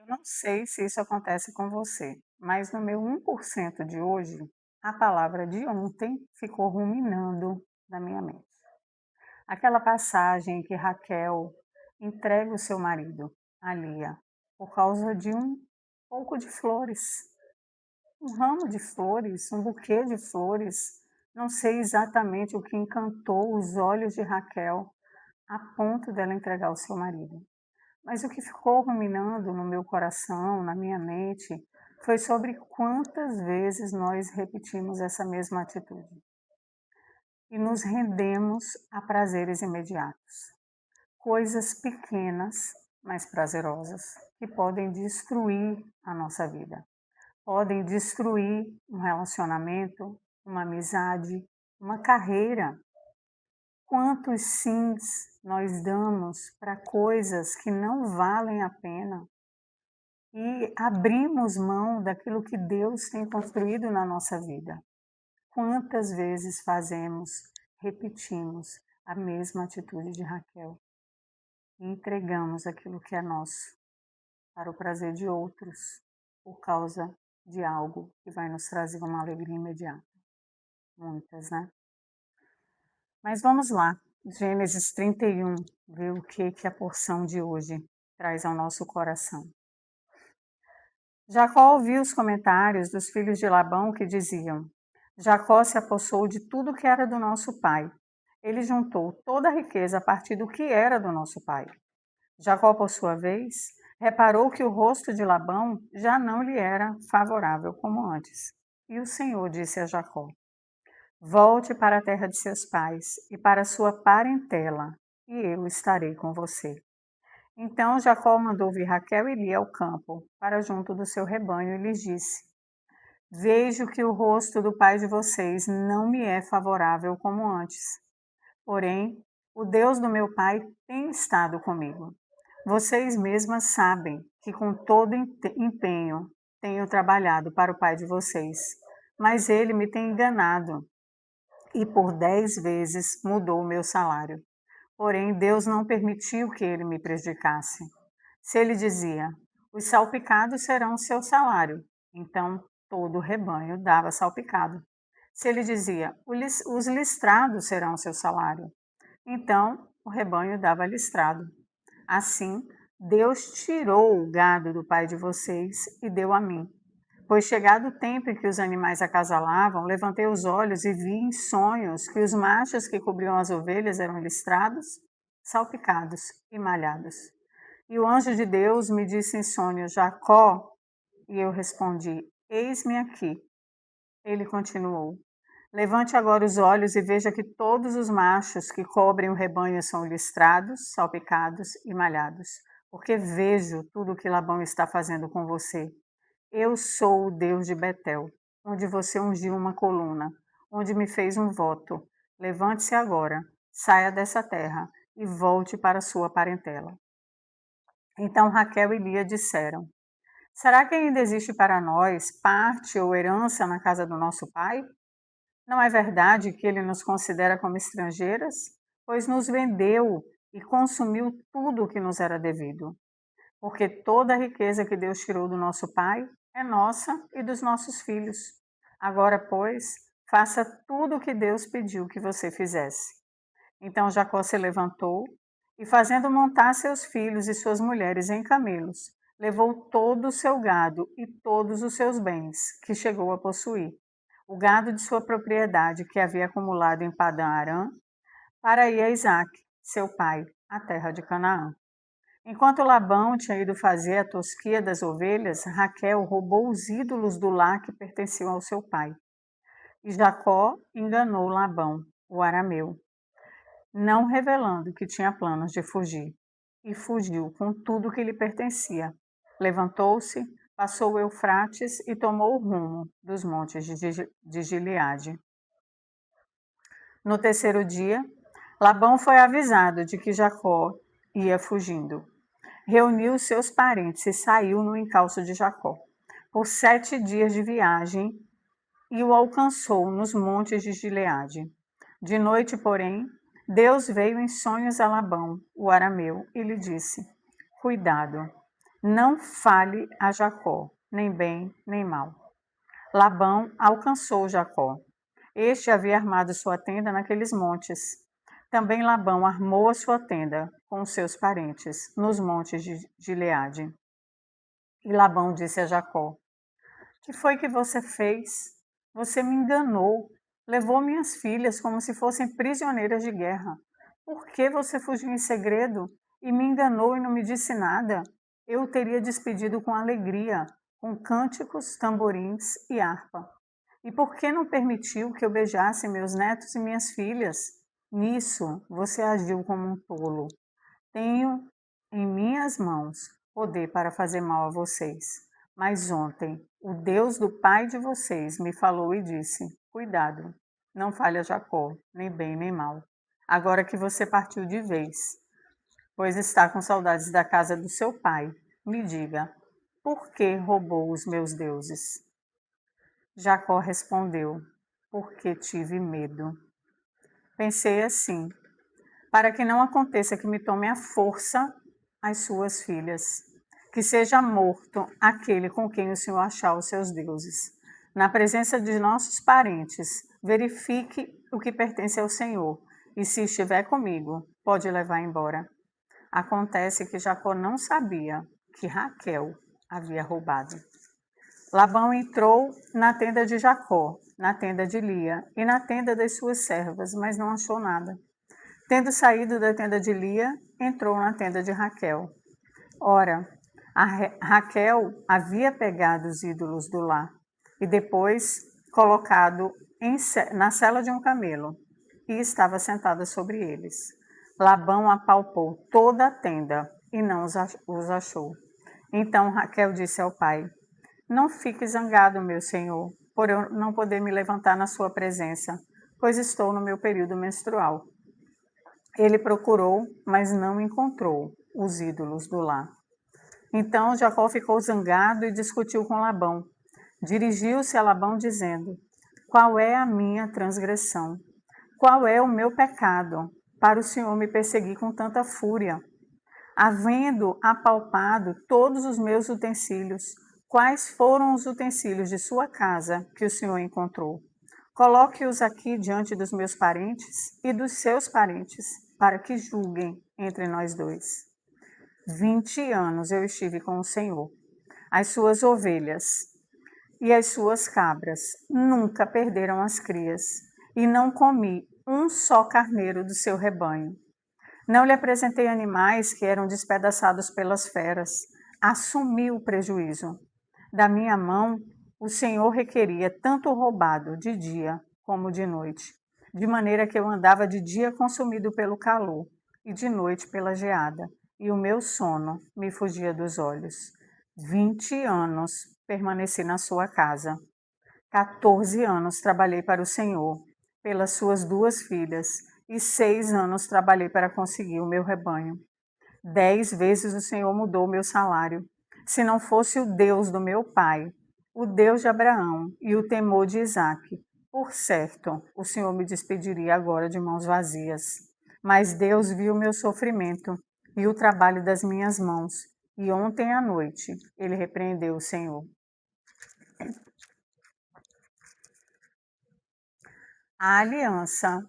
Não sei se isso acontece com você, mas no meu 1% de hoje, a palavra de ontem ficou ruminando na minha mente. Aquela passagem em que Raquel entrega o seu marido a Lia por causa de um pouco de flores, um ramo de flores, um buquê de flores. Não sei exatamente o que encantou os olhos de Raquel a ponto dela entregar o seu marido. Mas o que ficou ruminando no meu coração, na minha mente, foi sobre quantas vezes nós repetimos essa mesma atitude e nos rendemos a prazeres imediatos, coisas pequenas, mas prazerosas, que podem destruir a nossa vida, podem destruir um relacionamento, uma amizade, uma carreira. Quantos sims nós damos para coisas que não valem a pena e abrimos mão daquilo que Deus tem construído na nossa vida. Quantas vezes repetimos a mesma atitude de Raquel e entregamos aquilo que é nosso para o prazer de outros por causa de algo que vai nos trazer uma alegria imediata? Muitas, né? Mas vamos lá, Gênesis 31, ver o que a porção de hoje traz ao nosso coração. Jacó ouviu os comentários dos filhos de Labão que diziam: Jacó se apossou de tudo que era do nosso pai. Ele juntou toda a riqueza a partir do que era do nosso pai. Jacó, por sua vez, reparou que o rosto de Labão já não lhe era favorável como antes. E o Senhor disse a Jacó: Volte para a terra de seus pais e para sua parentela, e eu estarei com você. Então Jacó mandou vir Raquel e Lia ao campo, para junto do seu rebanho, e lhes disse: Vejo que o rosto do pai de vocês não me é favorável como antes. Porém, o Deus do meu pai tem estado comigo. Vocês mesmas sabem que com todo empenho tenho trabalhado para o pai de vocês, mas ele me tem enganado e por 10 vezes mudou o meu salário. Porém, Deus não permitiu que ele me prejudicasse. Se ele dizia: Os salpicados serão o seu salário, então todo o rebanho dava salpicado. Se ele dizia: Os listrados serão o seu salário, então o rebanho dava listrado. Assim, Deus tirou o gado do pai de vocês e deu a mim. Pois chegado o tempo em que os animais acasalavam, levantei os olhos e vi em sonhos que os machos que cobriam as ovelhas eram listrados, salpicados e malhados. E o anjo de Deus me disse em sonho: Jacó. E eu respondi: Eis-me aqui. Ele continuou: Levante agora os olhos e veja que todos os machos que cobrem o rebanho são listrados, salpicados e malhados, porque vejo tudo o que Labão está fazendo com você. Eu sou o Deus de Betel, onde você ungiu uma coluna, onde me fez um voto. Levante-se agora, saia dessa terra e volte para sua parentela. Então Raquel e Lia disseram: Será que ainda existe para nós parte ou herança na casa do nosso pai? Não é verdade que ele nos considera como estrangeiras? Pois nos vendeu e consumiu tudo o que nos era devido. Porque toda a riqueza que Deus tirou do nosso pai é nossa e dos nossos filhos. Agora, pois, faça tudo o que Deus pediu que você fizesse. Então Jacó se levantou e, fazendo montar seus filhos e suas mulheres em camelos, levou todo o seu gado e todos os seus bens que chegou a possuir, o gado de sua propriedade que havia acumulado em Padã Arã, para ir a Isaque, seu pai, à terra de Canaã. Enquanto Labão tinha ido fazer a tosquia das ovelhas, Raquel roubou os ídolos do lar que pertenciam ao seu pai. E Jacó enganou Labão, o arameu, não revelando que tinha planos de fugir. E fugiu com tudo que lhe pertencia. Levantou-se, passou o Eufrates e tomou o rumo dos montes de Gileade. No terceiro dia, Labão foi avisado de que Jacó ia fugindo. Reuniu seus parentes e saiu no encalço de Jacó, por 7 dias de viagem, e o alcançou nos montes de Gileade. De noite, porém, Deus veio em sonhos a Labão, o arameu, e lhe disse: Cuidado, Não fale a Jacó, nem bem, nem mal. Labão alcançou Jacó. Este havia armado sua tenda naqueles montes. Também Labão armou a sua tenda com os seus parentes, nos montes de Gileade. E Labão disse a Jacó: que foi que você fez? Você me enganou, levou minhas filhas como se fossem prisioneiras de guerra. Por que você fugiu em segredo e me enganou e não me disse nada? Eu o teria despedido com alegria, com cânticos, tamborins e harpa. E por que não permitiu que eu beijasse meus netos e minhas filhas? Nisso você agiu como um tolo. Tenho em minhas mãos poder para fazer mal a vocês. Mas ontem, o Deus do pai de vocês me falou e disse: cuidado, não fale a Jacó, nem bem nem mal. Agora que você partiu de vez, pois está com saudades da casa do seu pai, me diga, por que roubou os meus deuses? Jacó respondeu: porque tive medo. Pensei assim: para que não aconteça que me tome à força as suas filhas, que seja morto aquele com quem o Senhor achar os seus deuses. Na presença de nossos parentes, verifique o que pertence ao Senhor, e se estiver comigo, pode levar embora. Acontece que Jacó não sabia que Raquel havia roubado. Labão entrou na tenda de Jacó, na tenda de Lia e na tenda das suas servas, mas não achou nada. Tendo saído da tenda de Lia, entrou na tenda de Raquel. Ora, Raquel havia pegado os ídolos do lar e depois colocado na sela de um camelo e estava sentada sobre eles. Labão apalpou toda a tenda e não os achou. Então Raquel disse ao pai: não fique zangado, meu senhor, por eu não poder me levantar na sua presença, pois estou no meu período menstrual. Ele procurou, mas não encontrou os ídolos do lar. Então Jacó ficou zangado e discutiu com Labão. Dirigiu-se a Labão dizendo: qual é a minha transgressão? Qual é o meu pecado para o Senhor me perseguir com tanta fúria? Havendo apalpado todos os meus utensílios, quais foram os utensílios de sua casa que o Senhor encontrou? Coloque-os aqui diante dos meus parentes e dos seus parentes, para que julguem entre nós dois. 20 anos eu estive com o Senhor. As suas ovelhas e as suas cabras nunca perderam as crias, e não comi um só carneiro do seu rebanho. Não lhe apresentei animais que eram despedaçados pelas feras. Assumi o prejuízo. Da minha mão, o Senhor requeria tanto roubado de dia como de noite, de maneira que eu andava de dia consumido pelo calor e de noite pela geada, e o meu sono me fugia dos olhos. 20 anos permaneci na sua casa. 14 anos trabalhei para o Senhor, pelas suas 2 filhas, e 6 anos trabalhei para conseguir o meu rebanho. 10 vezes o Senhor mudou o meu salário. Se não fosse o Deus do meu pai, o Deus de Abraão e o temor de Isaque, por certo, o Senhor me despediria agora de mãos vazias. Mas Deus viu o meu sofrimento e o trabalho das minhas mãos, e ontem à noite ele repreendeu o Senhor. A aliança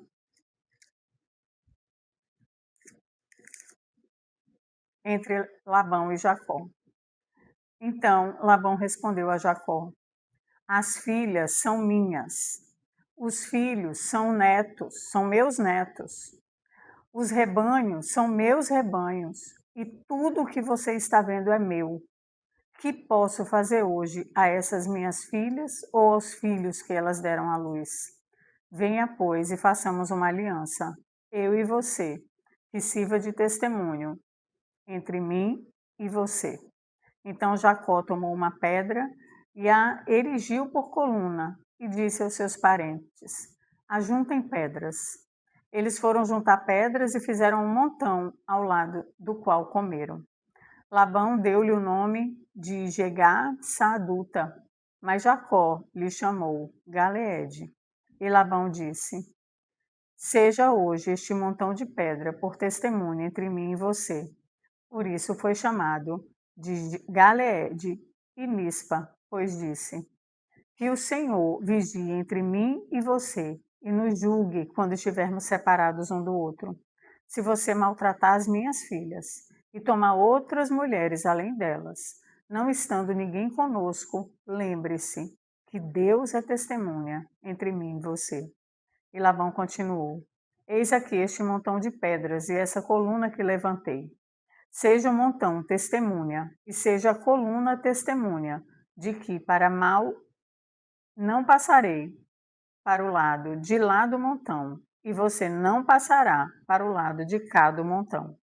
entre Labão e Jacó. Então Labão respondeu a Jacó: as filhas são minhas, os filhos são netos, são meus netos, os rebanhos são meus rebanhos, e tudo o que você está vendo é meu. Que posso fazer hoje a essas minhas filhas ou aos filhos que elas deram à luz? Venha, pois, e façamos uma aliança, eu e você, que sirva de testemunho entre mim e você. Então Jacó tomou uma pedra e a erigiu por coluna e disse aos seus parentes: ajuntem pedras. Eles foram juntar pedras e fizeram um montão ao lado do qual comeram. Labão deu-lhe o nome de Jegar-Saaduta, mas Jacó lhe chamou Galeede. E Labão disse: seja hoje este montão de pedra por testemunho entre mim e você. Por isso foi chamado de Galeede e Mispa, pois disse: que o Senhor vigie entre mim e você, e nos julgue quando estivermos separados um do outro. Se você maltratar as minhas filhas e tomar outras mulheres além delas, não estando ninguém conosco, lembre-se que Deus é testemunha entre mim e você. E Labão continuou: Eis aqui este montão de pedras e essa coluna que levantei. Seja o montão testemunha e seja a coluna testemunha de que para mal não passarei para o lado de lá do montão, e você não passará para o lado de cá do montão.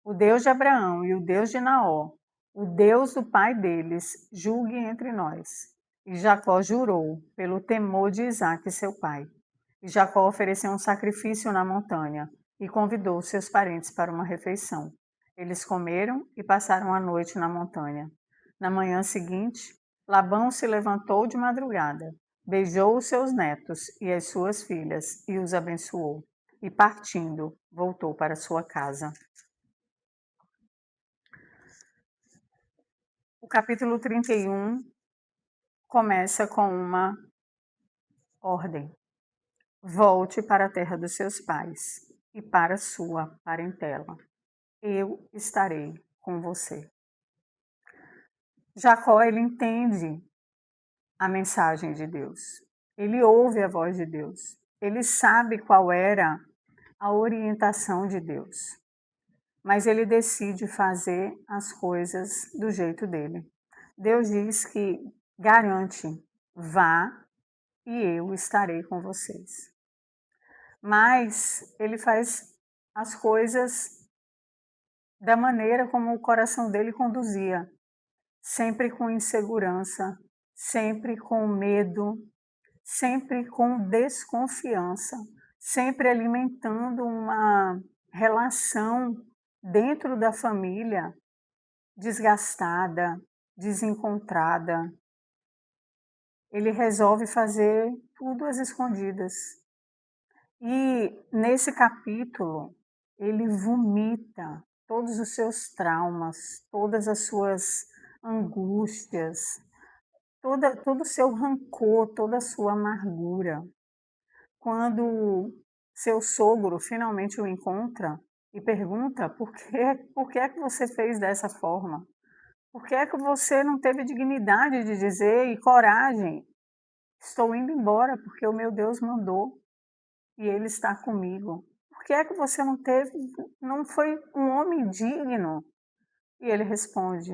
O Deus de Abraão e o Deus de Naó, o Deus do pai deles, julgue entre nós. E Jacó jurou pelo temor de Isaque, seu pai. E Jacó ofereceu um sacrifício na montanha e convidou seus parentes para uma refeição. Eles comeram e passaram a noite na montanha. Na manhã seguinte, Labão se levantou de madrugada, beijou os seus netos e as suas filhas e os abençoou. E partindo, voltou para sua casa. O capítulo 31 começa com uma ordem. Volte para a terra dos seus pais e para sua parentela. Eu estarei com você. Jacó, ele entende a mensagem de Deus. Ele ouve a voz de Deus. Ele sabe qual era a orientação de Deus. Mas ele decide fazer as coisas do jeito dele. Deus diz que garante, vá e eu estarei com vocês. Mas ele faz as coisas da maneira como o coração dele conduzia, sempre com insegurança, sempre com medo, sempre com desconfiança, sempre alimentando uma relação dentro da família desgastada, desencontrada. Ele resolve fazer tudo às escondidas. E nesse capítulo, ele vomita todos os seus traumas, todas as suas angústias, todo o seu rancor, toda a sua amargura. Quando seu sogro finalmente o encontra e pergunta por que é que você fez dessa forma? Por que é que você não teve dignidade de dizer e coragem? Estou indo embora porque o meu Deus mandou e ele está comigo. Por que é que você não foi um homem digno? E ele responde,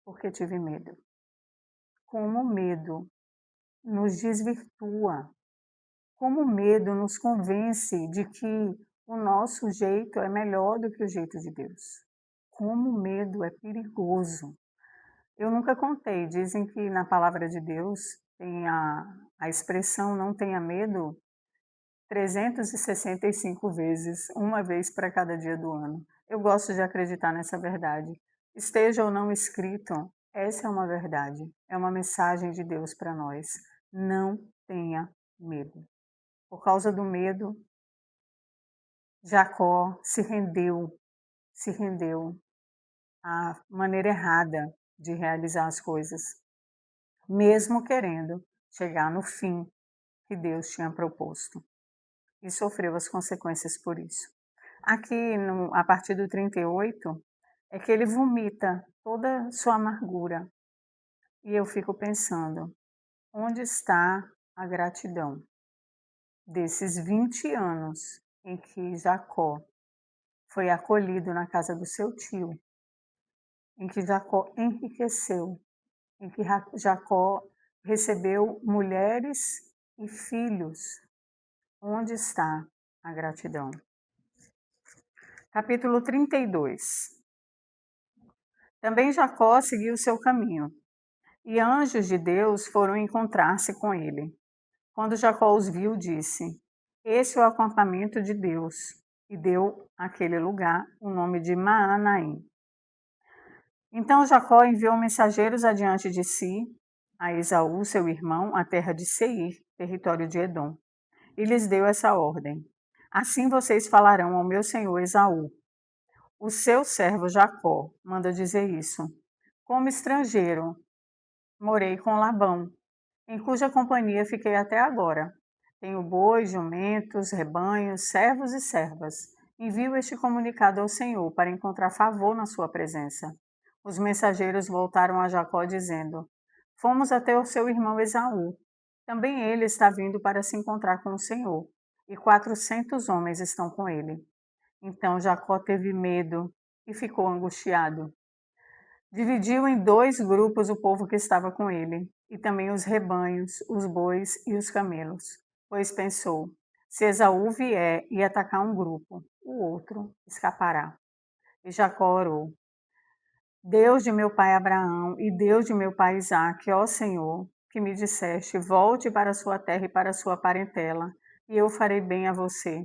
porque tive medo. Como o medo nos desvirtua, como o medo nos convence de que o nosso jeito é melhor do que o jeito de Deus. Como o medo é perigoso. Eu nunca contei, dizem que na palavra de Deus tem a expressão não tenha medo 365 vezes, uma vez para cada dia do ano. Eu gosto de acreditar nessa verdade. Esteja ou não escrito, essa é uma verdade, é uma mensagem de Deus para nós. Não tenha medo. Por causa do medo, Jacó se rendeu à maneira errada de realizar as coisas, mesmo querendo chegar no fim que Deus tinha proposto. E sofreu as consequências por isso. Aqui, a partir do 38, é que ele vomita toda a sua amargura. E eu fico pensando, onde está a gratidão desses 20 anos em que Jacó foi acolhido na casa do seu tio, em que Jacó enriqueceu, em que Jacó recebeu mulheres e filhos? Onde está a gratidão? Capítulo 32. Também Jacó seguiu seu caminho, e anjos de Deus foram encontrar-se com ele. Quando Jacó os viu, disse: Esse é o acampamento de Deus, e deu àquele lugar o nome de Maanaim. Então Jacó enviou mensageiros adiante de si, a Esaú, seu irmão, à terra de Seir, território de Edom, e lhes deu essa ordem: Assim vocês falarão ao meu senhor Esaú: O seu servo Jacó manda dizer isso. Como estrangeiro, morei com Labão, em cuja companhia fiquei até agora. Tenho bois, jumentos, rebanhos, servos e servas. Envio este comunicado ao Senhor para encontrar favor na sua presença. Os mensageiros voltaram a Jacó dizendo: Fomos até o seu irmão Esaú. Também ele está vindo para se encontrar com o Senhor, e 400 homens estão com ele. Então Jacó teve medo e ficou angustiado. Dividiu em 2 grupos o povo que estava com ele, e também os rebanhos, os bois e os camelos, pois pensou: se Esaú vier e atacar um grupo, o outro escapará. E Jacó orou: Deus de meu pai Abraão e Deus de meu pai Isaque, ó Senhor, que me disseste: volte para a sua terra e para a sua parentela, e eu farei bem a você.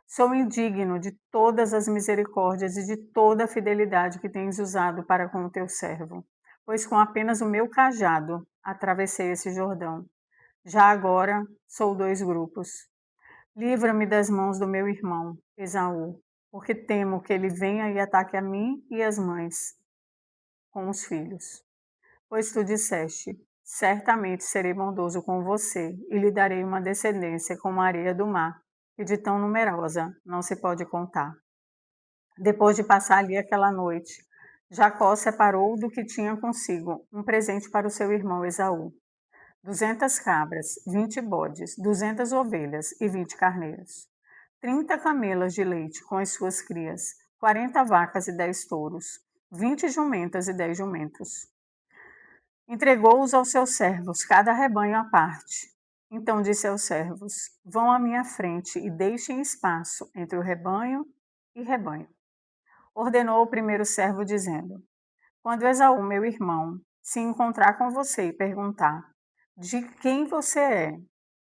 Sou indigno de todas as misericórdias e de toda a fidelidade que tens usado para com o teu servo, pois com apenas o meu cajado atravessei esse Jordão. Já agora sou 2 grupos. Livra-me das mãos do meu irmão, Esaú, porque temo que ele venha e ataque a mim e as mães com os filhos. Pois tu disseste: certamente serei bondoso com você e lhe darei uma descendência como a areia do mar, e de tão numerosa não se pode contar. Depois de passar ali aquela noite, Jacó separou do que tinha consigo um presente para o seu irmão Esaú: 200 cabras, 20 bodes, 200 ovelhas e 20 carneiros, 30 camelas de leite com as suas crias, 40 vacas e 10 touros, 20 jumentas e 10 jumentos. Entregou-os aos seus servos, cada rebanho à parte. Então disse aos servos: vão à minha frente e deixem espaço entre o rebanho e rebanho. Ordenou o primeiro servo, dizendo: quando Esaú, meu irmão, se encontrar com você e perguntar: de quem você é?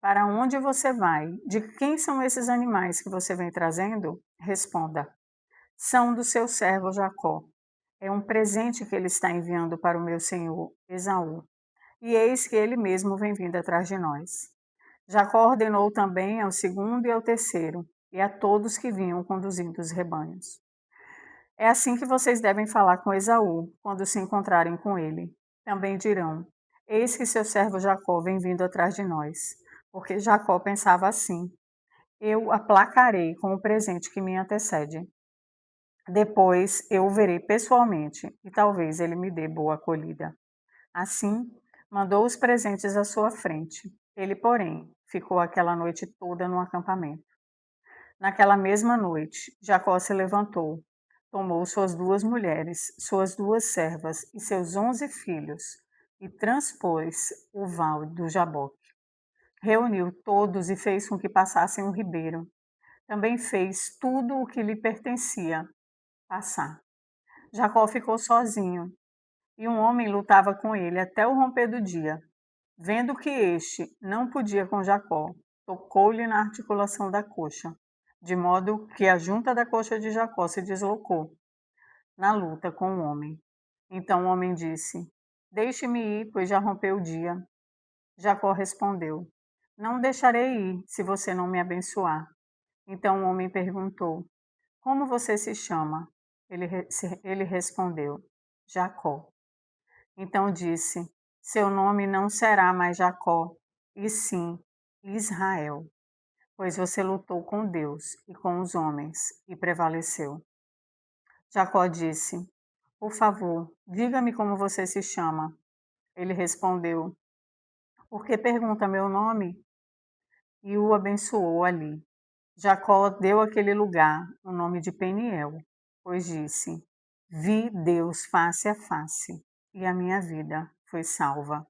Para onde você vai? De quem são esses animais que você vem trazendo? Responda: são do seu servo Jacó. É um presente que ele está enviando para o meu senhor Esaú. E eis que ele mesmo vem vindo atrás de nós. Jacó ordenou também ao segundo e ao terceiro, e a todos que vinham conduzindo os rebanhos: é assim que vocês devem falar com Esaú, quando se encontrarem com ele. Também dirão: eis que seu servo Jacó vem vindo atrás de nós. Porque Jacó pensava assim: eu aplacarei com o presente que me antecede. Depois eu o verei pessoalmente, e talvez ele me dê boa acolhida. Assim, mandou os presentes à sua frente. Ele, porém, ficou aquela noite toda no acampamento. Naquela mesma noite, Jacó se levantou, tomou suas 2 mulheres, suas 2 servas e seus 11 filhos, e transpôs o val do Jaboque. Reuniu todos e fez com que passassem o ribeiro. Também fez tudo o que lhe pertencia passar. Jacó ficou sozinho, e um homem lutava com ele até o romper do dia. Vendo que este não podia com Jacó, tocou-lhe na articulação da coxa, de modo que a junta da coxa de Jacó se deslocou na luta com o homem. Então o homem disse: deixe-me ir, pois já rompeu o dia. Jacó respondeu: não deixarei ir, se você não me abençoar. Então o homem perguntou: como você se chama? Ele respondeu: Jacó. Então disse: seu nome não será mais Jacó, e sim Israel, pois você lutou com Deus e com os homens e prevaleceu. Jacó disse: por favor, diga-me como você se chama. Ele respondeu: por que pergunta meu nome? E o abençoou ali. Jacó deu àquele lugar o nome de Peniel, pois disse: vi Deus face a face, e a minha vida foi salva.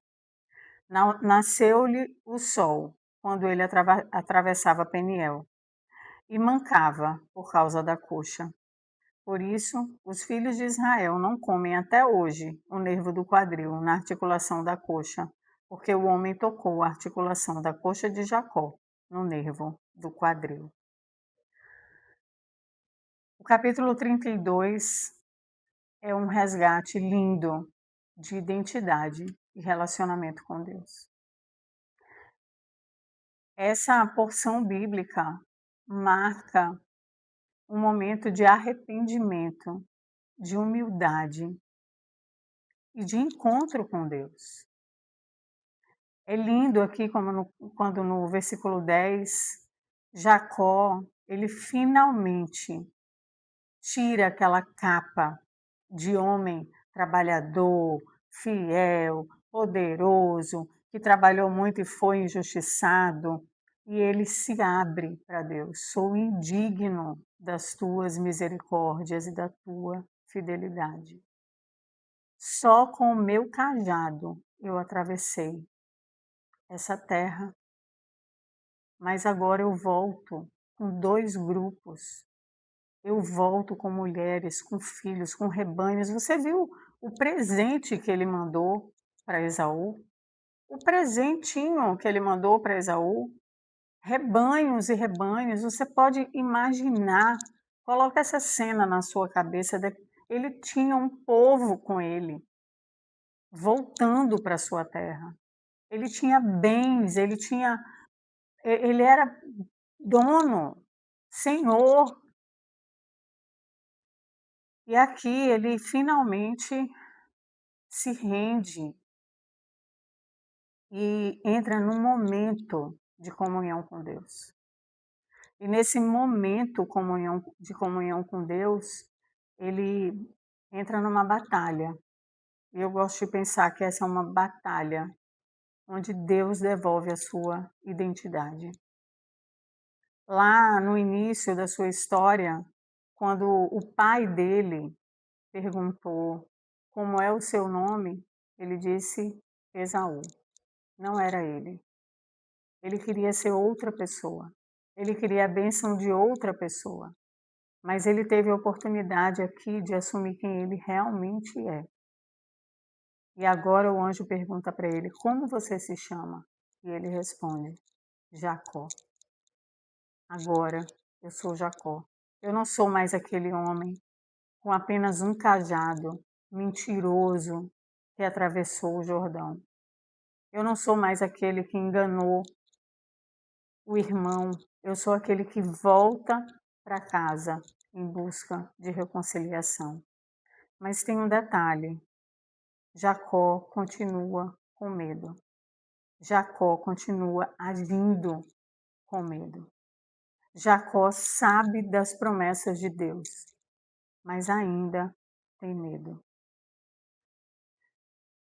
Nasceu-lhe o sol quando ele atravessava Peniel, e mancava por causa da coxa. Por isso, os filhos de Israel não comem até hoje o nervo do quadril na articulação da coxa, porque o homem tocou a articulação da coxa de Jacó no nervo do quadril. O capítulo 32 é um resgate lindo de identidade e relacionamento com Deus. Essa porção bíblica marca um momento de arrependimento, de humildade, e de encontro com Deus. É lindo aqui quando no versículo 10, Jacó, ele finalmente tira aquela capa de homem trabalhador, fiel, poderoso, que trabalhou muito e foi injustiçado, e ele se abre para Deus. Sou indigno das tuas misericórdias e da tua fidelidade. Só com o meu cajado eu atravessei essa terra, mas agora eu volto com 2 grupos. Eu volto com mulheres, com filhos, com rebanhos. Você viu o presente que ele mandou para Esaú? O presentinho que ele mandou para Esaú? Rebanhos e rebanhos. Você pode imaginar, coloca essa cena na sua cabeça. Ele tinha um povo com ele, voltando para sua terra. Ele tinha bens, ele era dono, senhor. E aqui ele finalmente se rende e entra num momento de comunhão com Deus. E nesse momento de comunhão com Deus, ele entra numa batalha. E eu gosto de pensar que essa é uma batalha onde Deus devolve a sua identidade. Lá no início da sua história, quando o pai dele perguntou como é o seu nome, ele disse Esaú. Não era ele. Ele queria ser outra pessoa. Ele queria a bênção de outra pessoa. Mas ele teve a oportunidade aqui de assumir quem ele realmente é. E agora o anjo pergunta para ele: como você se chama? E ele responde: Jacó. Agora eu sou Jacó. Eu não sou mais aquele homem com apenas um cajado, mentiroso, que atravessou o Jordão. Eu não sou mais aquele que enganou o irmão. Eu sou aquele que volta para casa em busca de reconciliação. Mas tem um detalhe: Jacó continua com medo. Jacó continua agindo com medo. Jacó sabe das promessas de Deus, mas ainda tem medo.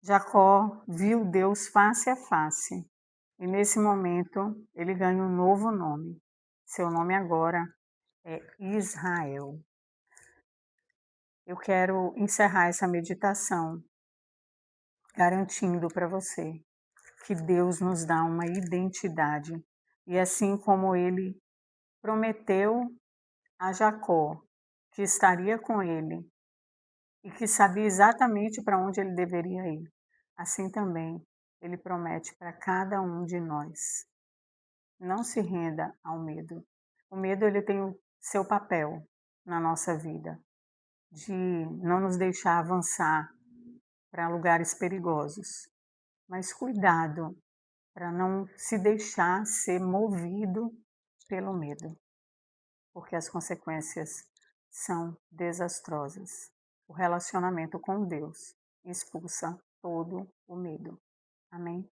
Jacó viu Deus face a face e nesse momento ele ganha um novo nome. Seu nome agora é Israel. Eu quero encerrar essa meditação garantindo para você que Deus nos dá uma identidade. E assim como ele prometeu a Jacó que estaria com ele e que sabia exatamente para onde ele deveria ir, assim também ele promete para cada um de nós. Não se renda ao medo. O medo ele tem o seu papel na nossa vida, de não nos deixar avançar para lugares perigosos. Mas cuidado para não se deixar ser movido pelo medo, porque as consequências são desastrosas. O relacionamento com Deus expulsa todo o medo. Amém?